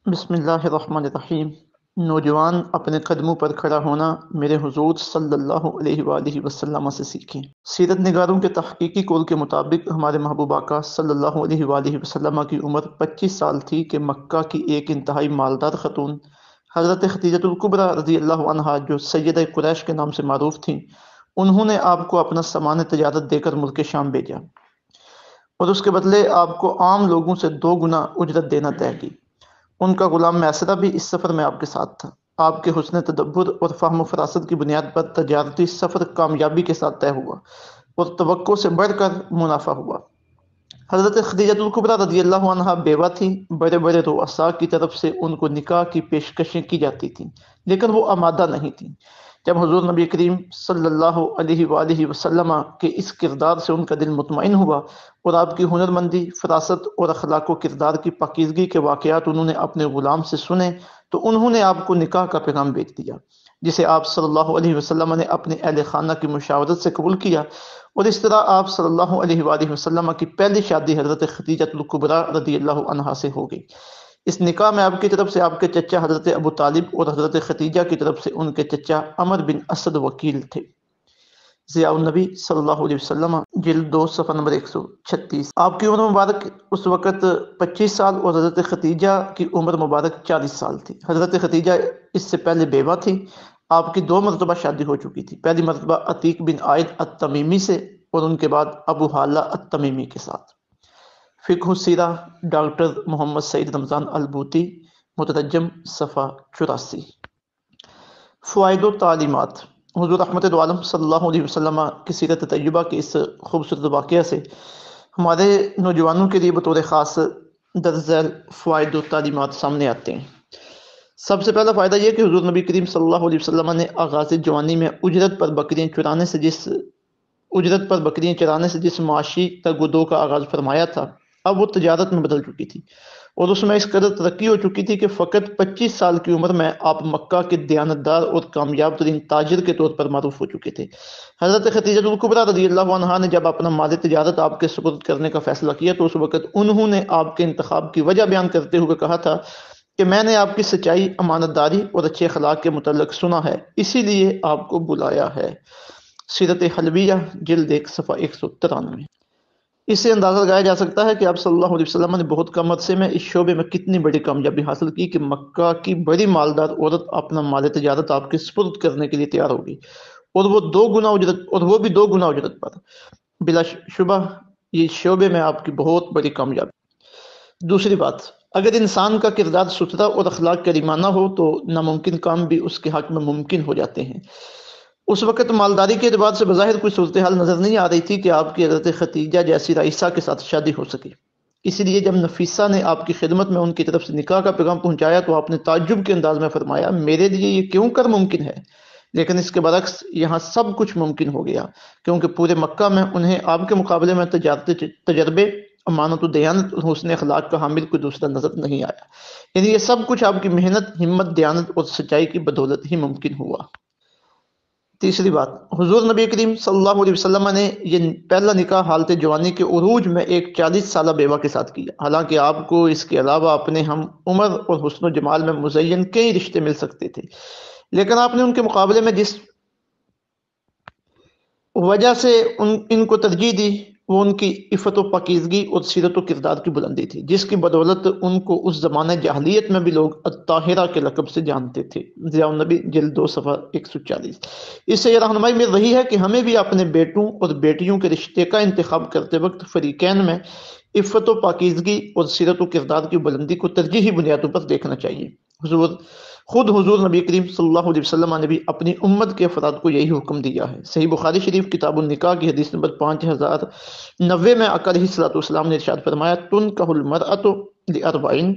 بسم اللہ الرحمن الرحیم۔ نوجوان اپنے قدموں پر کھڑا ہونا میرے حضور صلی اللہ علیہ وآلہ وسلم سے سیکھیں۔ سیرت نگاروں کے تحقیقی قول کے مطابق ہمارے محبوب آقا صلی اللہ علیہ وآلہ وسلم کی عمر 25 سال تھی کہ مکہ کی ایک انتہائی مالدار خاتون حضرت خدیجہ الکبریٰ رضی اللہ عنہا، جو سیدہ قریش کے نام سے معروف تھیں، انہوں نے آپ کو اپنا سامان تجارت دے کر ملک شام بھیجا اور اس کے بدلے آپ کو عام لوگوں سے 2 گنا اجرت دینا طے کی۔ ان کا غلام میسرہ بھی اس سفر میں آپ کے ساتھ تھا۔ آپ کے حسن تدبر اور فہم و فراست کی بنیاد پر تجارتی سفر کامیابی کے ساتھ طے ہوا اور توقع سے بڑھ کر منافع ہوا۔ حضرت خدیجہ الکبریٰ رضی اللہ عنہا بیوہ تھی۔ بڑے بڑے رؤساء کی طرف سے ان کو نکاح کی پیشکشیں کی جاتی تھیں، لیکن وہ آمادہ نہیں تھیں۔ جب حضور نبی کریم صلی اللہ علیہ وآلہ وسلم کے اس کردار سے ان کا دل مطمئن ہوا اور آپ کی ہنرمندی، فراست اور اخلاق و کردار کی پاکیزگی کے واقعات انہوں نے اپنے غلام سے سنے، تو انہوں نے آپ کو نکاح کا پیغام بھیج دیا، جسے آپ صلی اللہ علیہ وسلم نے اپنے اہل خانہ کی مشاورت سے قبول کیا، اور اس طرح آپ صلی اللہ علیہ وآلہ وسلم کی پہلی شادی حضرت خدیجہ الکبریٰ رضی اللہ عنہا سے ہو گئی۔ اس نکاح میں آپ کی طرف سے آپ کے چچا حضرت ابو طالب اور حضرت خدیجہ کی طرف سے ان کے چچا عمر بن اسد وکیل تھے۔ ضیاء النبی صلی اللہ علیہ وسلم، جلد 2 صفحہ نمبر 136۔ آپ کی عمر مبارک اس وقت 25 سال اور حضرت خدیجہ کی عمر مبارک 40 سال تھی۔ حضرت خدیجہ اس سے پہلے بیوہ تھی۔ آپ کی 2 مرتبہ شادی ہو چکی تھی، پہلی مرتبہ عتیق بن عائد التمیمی سے اور ان کے بعد ابو حالہ التمیمی کے ساتھ۔ فقہ السیرہ، ڈاکٹر محمد سعید رمضان البوتی، مترجم، صفحہ 84۔ فوائد و تعلیمات۔ حضور رحمت عالم صلی اللہ علیہ وسلم کی سیرت طیبہ کے اس خوبصورت واقعہ سے ہمارے نوجوانوں کے لیے بطور خاص درج ذیل فوائد و تعلیمات سامنے آتے ہیں۔ سب سے پہلا فائدہ یہ کہ حضور نبی کریم صلی اللہ علیہ وسلم نے آغاز جوانی میں اجرت پر بکریاں چرانے سے جس معاشی تگ و دو کا آغاز فرمایا تھا، اب وہ تجارت میں بدل چکی تھی اور اس میں اس قدر ترقی ہو چکی تھی کہ فقط 25 سال کی عمر میں آپ مکہ کے دیانتدار اور کامیاب ترین تاجر کے طور پر معروف ہو چکے تھے۔ حضرت خدیجہ الکبریٰ رضی اللہ عنہا نے جب اپنا مال تجارت آپ کے سپرد کرنے کا فیصلہ کیا تو اس وقت انہوں نے آپ کے انتخاب کی وجہ بیان کرتے ہوئے کہا تھا کہ میں نے آپ کی سچائی، امانت داری اور اچھے اخلاق کے متعلق سنا ہے، اسی لیے آپ کو بلایا ہے۔ سیرت حلبیہ، جلد 1 صفحہ 193۔ اس سے اندازہ لگایا جا سکتا ہے کہ آپ صلی اللہ علیہ وسلم نے بہت کم عرصے میں اس شعبے میں کتنی بڑی کامیابی حاصل کی کہ مکہ کی بڑی مالدار عورت اپنا مال تجارت آپ کے سپرد کرنے کے لیے تیار ہوگی، اور وہ بھی 2 گنا اجرت پر۔ بلا شبہ یہ شعبے میں آپ کی بہت بڑی کامیابی۔ دوسری بات، اگر انسان کا کردار ستھرا اور اخلاق کریمانہ ہو تو ناممکن کام بھی اس کے حق میں ممکن ہو جاتے ہیں۔ اس وقت مالداری کے اعتبار سے بظاہر کوئی صورتحال نظر نہیں آ رہی تھی کہ آپ کی حضرت خدیجہ جیسی رئیسہ کے ساتھ شادی ہو سکے۔ اسی لیے جب نفیسہ نے آپ کی خدمت میں ان کی طرف سے نکاح کا پیغام پہنچایا تو آپ نے تعجب کے انداز میں فرمایا، میرے لیے یہ کیوں کر ممکن ہے؟ لیکن اس کے برعکس یہاں سب کچھ ممکن ہو گیا، کیونکہ پورے مکہ میں انہیں آپ کے مقابلے میں تجارتی تجربے، امانت و دیانت اور حسن اخلاق کا حامل کوئی دوسرا نظر نہیں آیا۔ یعنی یہ سب کچھ آپ کی محنت، ہمت، دیانت اور سچائی کی بدولت ہی ممکن ہوا۔ تیسری بات، حضور نبی کریم صلی اللہ علیہ وسلم نے یہ پہلا نکاح حالت جوانی کے عروج میں ایک 40 سالہ بیوہ کے ساتھ کیا۔ حالانکہ آپ کو اس کے علاوہ اپنے ہم عمر اور حسن و جمال میں مزین کئی رشتے مل سکتے تھے، لیکن آپ نے ان کے مقابلے میں جس وجہ سے ان کو ترجیح دی وہ ان کی عفت و پاکیزگی اور سیرت و کردار کی بلندی تھی، جس کی بدولت ان کو اس زمانہ جاہلیت میں بھی لوگ الطاہرہ کے لقب سے جانتے تھے۔ ضیاء النبی، جلد 2 صفحہ 140۔ اس سے یہ رہنمائی مل رہی ہے کہ ہمیں بھی اپنے بیٹوں اور بیٹیوں کے رشتے کا انتخاب کرتے وقت فریقین میں عفت و پاکیزگی اور سیرت و کردار کی بلندی کو ترجیحی بنیادوں پر دیکھنا چاہیے۔ خود حضور نبی کریم صلی اللہ علیہ وسلم نے بھی اپنی امت کے افراد کو یہی حکم دیا ہے۔ صحیح بخاری شریف کتاب النکاح کی حدیث نمبر 5090 میں آقا علیہ الصلوۃ والسلام نے ارشاد فرمایا، تنکح المرأۃ لاربعین،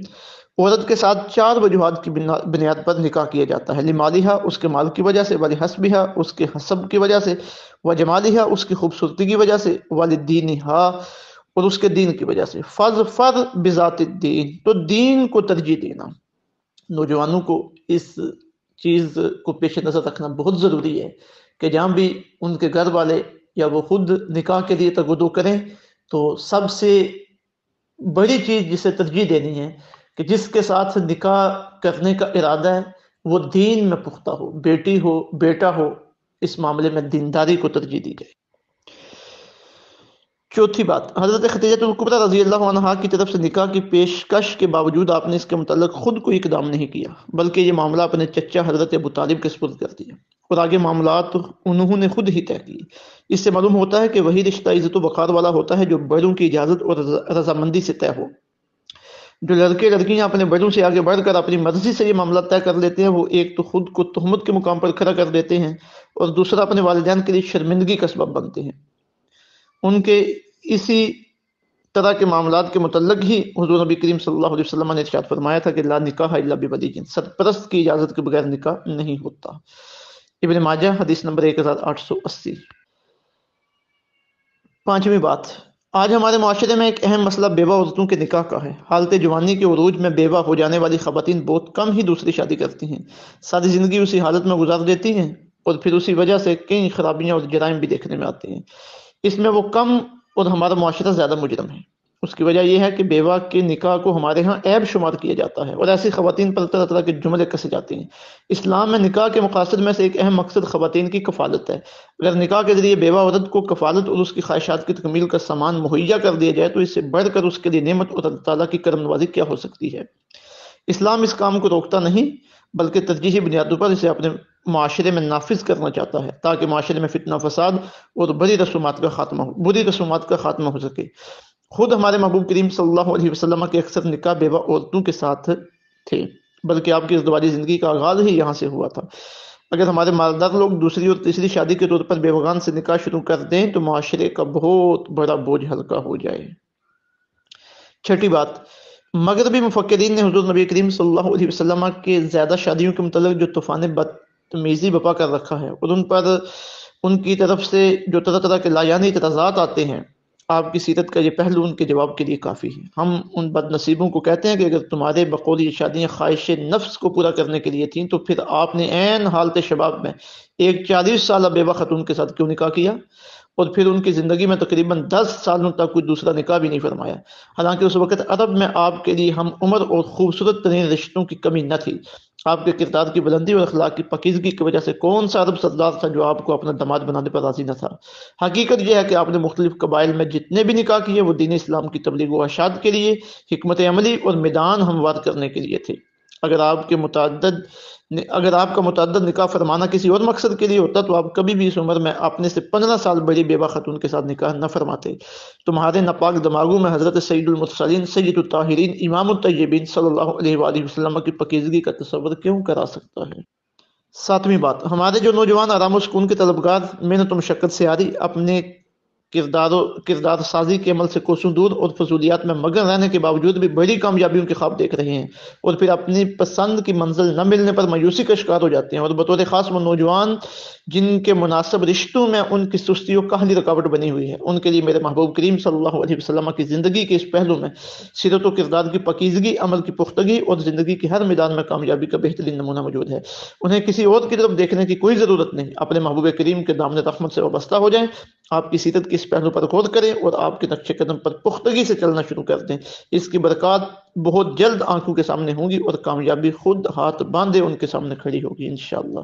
عورت کے ساتھ 4 وجوہات کی بنیاد پر نکاح کیا جاتا ہے: لمالہا، اس کے مال کی وجہ سے، ولحسبہا، اس کے حسب کی وجہ سے، وجمالہا، اس کی خوبصورتی کی وجہ سے، ولدینہا، اور اس کے دین کی وجہ سے۔ فاظفر بذات الدین، تو دین کو ترجیح دینا۔ نوجوانوں کو اس چیز کو پیش نظر رکھنا بہت ضروری ہے کہ جہاں بھی ان کے گھر والے یا وہ خود نکاح کے لیے تگ و دو کریں تو سب سے بڑی چیز جسے ترجیح دینی ہے کہ جس کے ساتھ نکاح کرنے کا ارادہ ہے وہ دین میں پختہ ہو، بیٹی ہو بیٹا ہو، اس معاملے میں دینداری کو ترجیح دی جائے۔ چوتھی بات، حضرت خدیجہ الکبریٰ رضی اللہ عنہا کی طرف سے نکاح کی پیشکش کے باوجود آپ نے اس کے متعلق خود کوئی اقدام نہیں کیا، بلکہ یہ معاملہ اپنے چچا حضرت ابو طالب کے سپرد کر دیا اور آگے معاملات انہوں نے خود ہی طے کیے۔ اس سے معلوم ہوتا ہے کہ وہی رشتہ عزت و وقار والا ہوتا ہے جو بڑوں کی اجازت اور رضامندی سے طے ہو۔ جو لڑکے لڑکیاں اپنے بڑوں سے آگے بڑھ کر اپنی مرضی سے یہ معاملہ طے کر لیتے ہیں، وہ ایک تو خود کو تہمت کے مقام پر کھڑا کر دیتے ہیں اور دوسرا اپنے والدین کے لیے شرمندگی کا سبب بنتے ہیں۔ ان کے اسی طرح کے معاملات کے متعلق ہی حضور نبی کریم صلی اللہ علیہ وسلم نے ارشاد فرمایا تھا کہ لا نکاح الا بولی، سرپرست کی اجازت کے بغیر نکاح نہیں ہوتا۔ ابن ماجہ حدیث نمبر 1880۔ پانچویں بات، آج ہمارے معاشرے میں ایک اہم مسئلہ بیوہ عورتوں کے نکاح کا ہے۔ حالت جوانی کے عروج میں بیوہ ہو جانے والی خواتین بہت کم ہی دوسری شادی کرتی ہیں، ساری زندگی اسی حالت میں گزار دیتی ہیں اور پھر اسی وجہ سے کئی خرابیاں اور جرائم بھی دیکھنے میں آتے ہیں۔ اس میں وہ کم اور ہمارا معاشرہ زیادہ مجرم ہے۔ اس کی وجہ یہ ہے کہ بیوہ کے نکاح کو ہمارے ہاں عیب شمار کیا جاتا ہے اور ایسی خواتین پر طرح طرح کے جملے کسے جاتے ہیں۔ اسلام میں نکاح کے مقاصد میں سے ایک اہم مقصد خواتین کی کفالت ہے۔ اگر نکاح کے ذریعے بیوہ عورت کو کفالت اور اس کی خواہشات کی تکمیل کا سامان مہیا کر دیا جائے تو اس سے بڑھ کر اس کے لیے نعمت اور اللہ تعالیٰ کی کرم نوازی کیا ہو سکتی ہے۔ اسلام اس کام کو روکتا نہیں بلکہ ترجیحی بنیادوں پر اسے اپنے معاشرے میں نافذ کرنا چاہتا ہے تاکہ معاشرے میں فتنہ فساد اور بری رسومات کا خاتمہ ہو سکے۔ خود ہمارے محبوب کریم صلی اللہ علیہ وسلم کے اکثر نکاح بیوہ عورتوں کے ساتھ تھے، بلکہ آپ کی ازدواجی زندگی کا آغاز ہی یہاں سے ہوا تھا۔ اگر ہمارے مالدار لوگ دوسری اور تیسری شادی کے طور پر بیوگان سے نکاح شروع کر دیں تو معاشرے کا بہت بڑا بوجھ ہلکا ہو جائے۔ چھٹی بات، مغربی مفکرین نے حضور نبی کریم صلی اللہ علیہ وسلم کے زیادہ شادیوں کے متعلق جو طوفان بدتمیزی بپا کر رکھا ہے اور ان پر ان کی طرف سے جو طرح طرح کے لایعنی اعتراضات آتے ہیں، آپ کی سیرت کا یہ پہلو ان کے جواب کے لیے کافی ہے۔ ہم ان بد نصیبوں کو کہتے ہیں کہ اگر تمہارے بقول یہ شادیاں خواہش نفس کو پورا کرنے کے لیے تھیں تو پھر آپ نے عین حالت شباب میں ایک 40 سالہ بیوہ خاتون کے ساتھ کیوں نکاح کیا اور پھر ان کی زندگی میں تقریباً 10 سالوں تک کوئی دوسرا نکاح بھی نہیں فرمایا، حالانکہ اس وقت عرب میں آپ کے لیے ہم عمر اور خوبصورت ترین رشتوں کی کمی نہ تھی۔ آپ کے کردار کی بلندی اور اخلاق کی پاکیزگی کی وجہ سے کون سا عرب سردار تھا جو آپ کو اپنا داماد بنانے پر راضی نہ تھا؟ حقیقت یہ ہے کہ آپ نے مختلف قبائل میں جتنے بھی نکاح کیے وہ دین اسلام کی تبلیغ و ارشاد کے لیے، حکمت عملی اور میدان ہموار کرنے کے لیے تھے۔ اگر آپ کا متعدد نکاح فرمانا کسی اور مقصد کے لیے ہوتا تو آپ کبھی بھی اس عمر میں اپنے سے 15 سال بڑی بیوہ خاتون کے ساتھ نکاح نہ فرماتے۔ تمہارے ناپاک دماغوں میں حضرت سید المرسلین سید الطاہرین امام الطیبین صلی اللہ علیہ وآلہ وسلم کی پاکیزگی کا تصور کیوں کرا سکتا ہے؟ ساتویں بات، ہمارے جو نوجوان آرام و سکون کے طلبگار محنت و مشقت سے آری اپنے کردار سازی کے عمل سے کوسوں دور اور فضولیات میں مگن رہنے کے باوجود بھی بڑی کامیابیوں کے خواب دیکھ رہے ہیں اور پھر اپنی پسند کی منزل نہ ملنے پر مایوسی کا شکار ہو جاتے ہیں، اور بطور خاص وہ نوجوان جن کے مناسب رشتوں میں ان کی سستی و کاہلی رکاوٹ بنی ہوئی ہے، ان کے لیے میرے محبوب کریم صلی اللہ علیہ وسلم کی زندگی کے اس پہلو میں سیرت و کردار کی پاکیزگی، عمل کی پختگی اور زندگی کے ہر میدان میں کامیابی کا بہترین نمونہ موجود ہے۔ انہیں کسی اور کی طرف دیکھنے کی کوئی ضرورت نہیں، اپنے محبوب کریم کے دامن رحمت سے وابستہ ہو جائیں، آپ کی سیرت کے اس پہلو پر غور کریں اور آپ کے نقش قدم پر پختگی سے چلنا شروع کر دیں۔ اس کی برکات بہت جلد آنکھوں کے سامنے ہوں گی اور کامیابی خود ہاتھ باندھے ان کے سامنے کھڑی ہوگی انشاءاللہ۔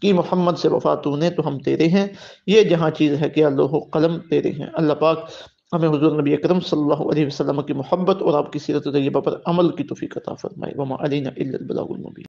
کہ محمد سے وفا تو نے تو ہم تیرے ہیں، یہ جہاں چیز ہے کہ لوح و قلم تیرے ہیں۔ اللہ پاک ہمیں حضور نبی اکرم صلی اللہ علیہ وسلم کی محبت اور آپ کی سیرت طیبہ پر عمل کی توفیق عطا فرمائے۔ وما علینا الا البلاغ المبین۔